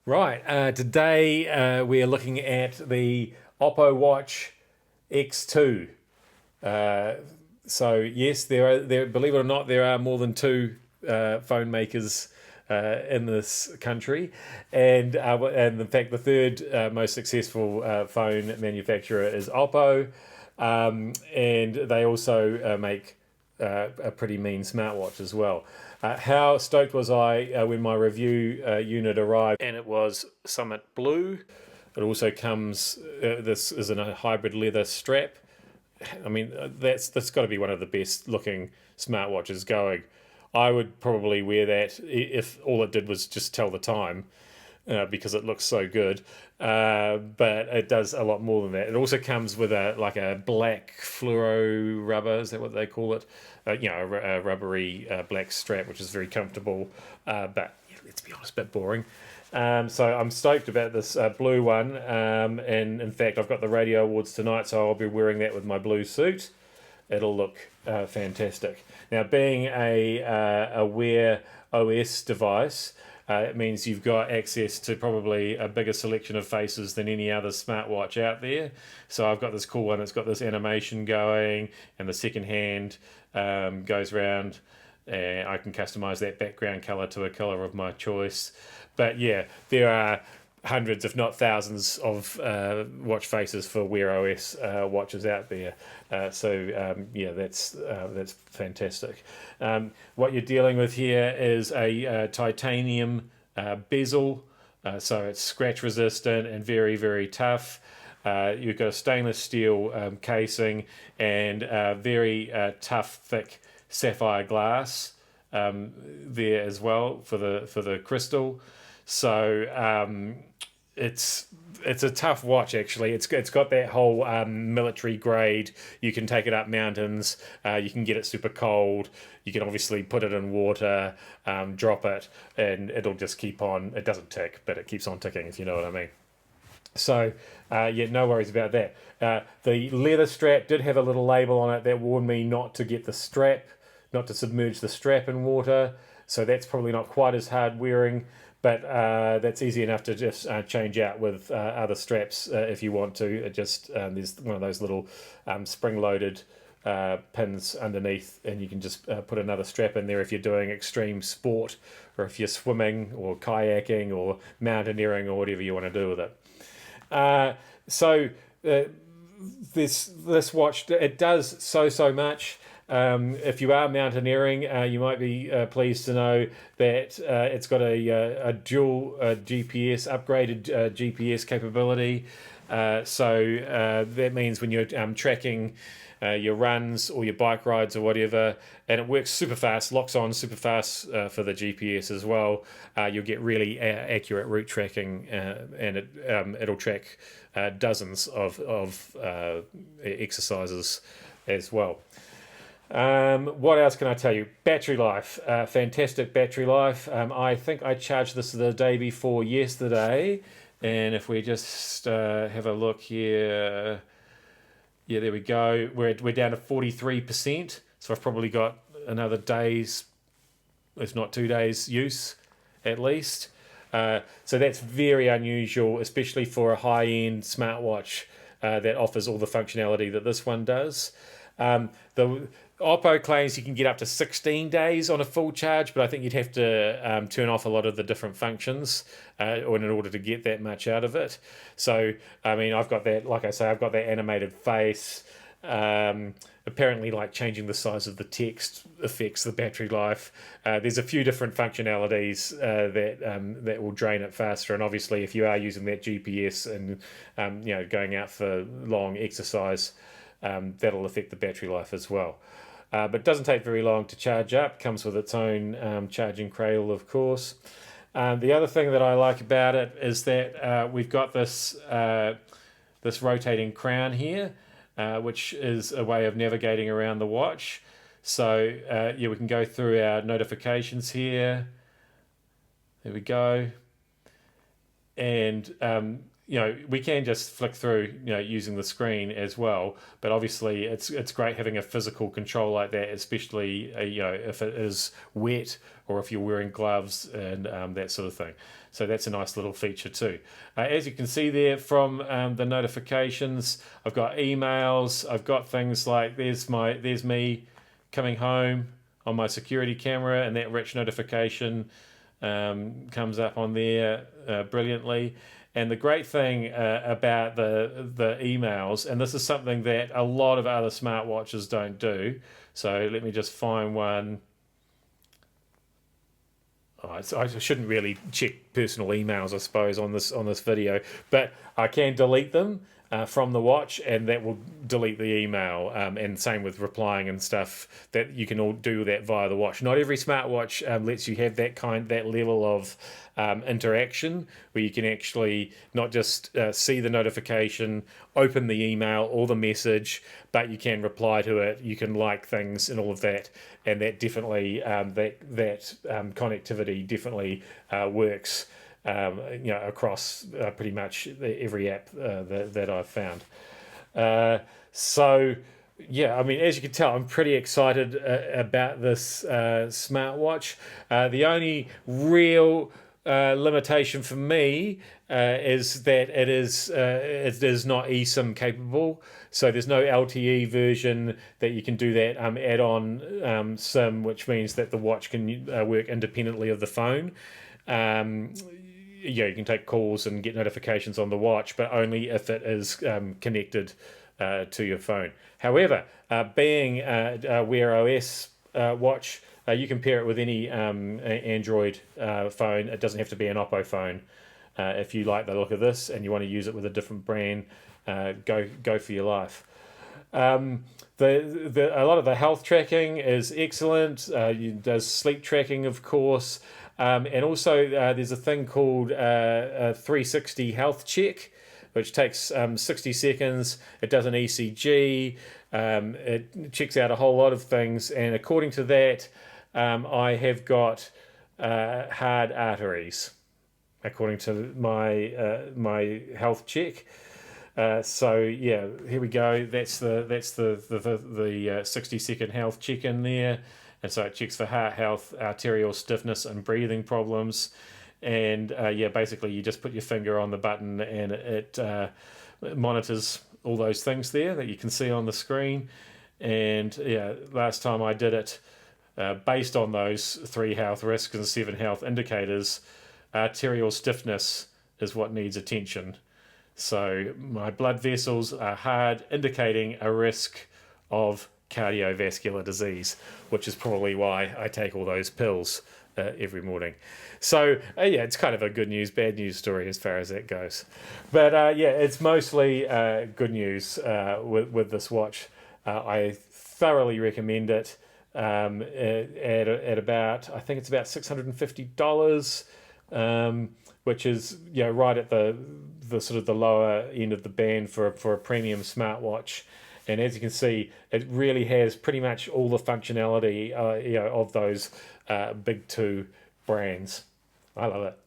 Right. Today we are looking at the Oppo Watch X2. Uh, so yes, there. Believe it or not, there are more than two phone makers in this country, and in fact, the third most successful phone manufacturer is Oppo, and they also make a pretty mean smartwatch as well. How stoked was I when my review unit arrived and it was Summit Blue. It also comes, this is in a hybrid leather strap. I mean, that's got to be one of the best looking smartwatches going. I would probably wear that if all it did was just tell the time, because it looks so good. But it does a lot more than that. It also comes with a black fluoro rubber. Is that what they call it? A rubbery black strap, which is very comfortable. But yeah, let's be honest, a bit boring. So I'm stoked about this blue one. And in fact, I've got the Radio Awards tonight, so I'll be wearing that with my blue suit. It'll look fantastic. Now, being a Wear OS device, it means you've got access to probably a bigger selection of faces than any other smartwatch out there. So I've got this cool one that's got this animation going, and the second hand goes around. And I can customize that background color to a color of my choice. But yeah, there are hundreds, if not thousands, of watch faces for Wear OS watches out there. Yeah, that's fantastic. What you're dealing with here is a titanium bezel, so it's scratch resistant and very, very tough. You've got a stainless steel casing and very tough, thick sapphire glass there as well for the crystal. So it's a tough watch actually. It's got that whole military grade. You can take it up mountains. You can get it super cold. You can obviously put it in water, drop it, and it'll just keep on. It doesn't tick, but it keeps on ticking, if you know what I mean. So, yeah, no worries about that. The leather strap did have a little label on it that warned me not to get the strap, not to submerge the strap in water. So that's probably not quite as hard wearing, but that's easy enough to just change out with other straps if you want to. It just there's one of those little spring-loaded pins underneath, and you can just put another strap in there if you're doing extreme sport, or if you're swimming or kayaking or mountaineering or whatever you want to do with it. So this watch, it does so much. If you are mountaineering, you might be pleased to know that it's got a dual GPS, upgraded GPS capability. So that means when you're tracking your runs or your bike rides or whatever, and it works super fast, locks on super fast for the GPS as well. You'll get really accurate route tracking, and it'll track dozens of exercises as well. What else can I tell you? Battery life, fantastic battery life. I think I charged this the day before yesterday, and if we just have a look here, yeah, there we go. We're down to 43%, so I've probably got another day's, if not 2 days, use at least. So that's very unusual, especially for a high-end smartwatch that offers all the functionality that this one does. The Oppo claims you can get up to 16 days on a full charge, but I think you'd have to turn off a lot of the different functions in order to get that much out of it. So, I mean, I've got that, like I say, I've got that animated face. Apparently, like changing the size of the text affects the battery life. There's a few different functionalities that will drain it faster, and obviously, if you are using that GPS and going out for long exercise, that'll affect the battery life as well. But it doesn't take very long to charge up. Comes with its own charging cradle, of course. The other thing that I like about it is that we've got this rotating crown here, which is a way of navigating around the watch. So we can go through our notifications here. There we go. And we can just flick through, using the screen as well. But obviously, it's great having a physical control like that, especially if it is wet or if you're wearing gloves and that sort of thing. So that's a nice little feature too. As you can see there from the notifications, I've got emails. I've got things like there's me coming home on my security camera, and that rich notification comes up on there brilliantly. And the great thing about the emails, and this is something that a lot of other smartwatches don't do. So let me just find one. I shouldn't really check personal emails, I suppose, on this video, but I can delete them from the watch, and that will delete the email. And same with replying and stuff. That you can all do that via the watch. Not every smartwatch lets you have that level of interaction where you can actually not just see the notification, open the email or the message, but you can reply to it. You can like things and all of that, and that definitely connectivity definitely works. Across pretty much every app that I've found. So, yeah, I mean, as you can tell, I'm pretty excited about this smartwatch. The only real limitation for me is that it is not eSIM capable. So there's no LTE version that you can do that add-on SIM, which means that the watch can work independently of the phone. You can take calls and get notifications on the watch, but only if it is connected to your phone. However, being a Wear OS watch, you can pair it with any Android phone. It doesn't have to be an Oppo phone. If you like the look of this and you want to use it with a different brand, go for your life. A lot of the health tracking is excellent. It does sleep tracking, of course. And also there's a thing called a 360 health check, which takes 60 seconds. It does an ECG. It checks out a whole lot of things. And according to that, I have got hard arteries, according to my health check. So yeah, here we go. That's the 60-second health check in there. And so it checks for heart health, arterial stiffness, and breathing problems. And basically you just put your finger on the button and it monitors all those things there that you can see on the screen. And yeah, last time I did it, based on those 3 health risks and 7 health indicators, arterial stiffness is what needs attention. So my blood vessels are hard, indicating a risk of cardiovascular disease, which is probably why I take all those pills every morning. So it's kind of a good news, bad news story as far as that goes. But it's mostly good news with this watch. I thoroughly recommend it. At about, I think it's about $650, which is right at the sort of the lower end of the band for a premium smartwatch. And as you can see, it really has pretty much all the functionality of those big 2 brands. I love it.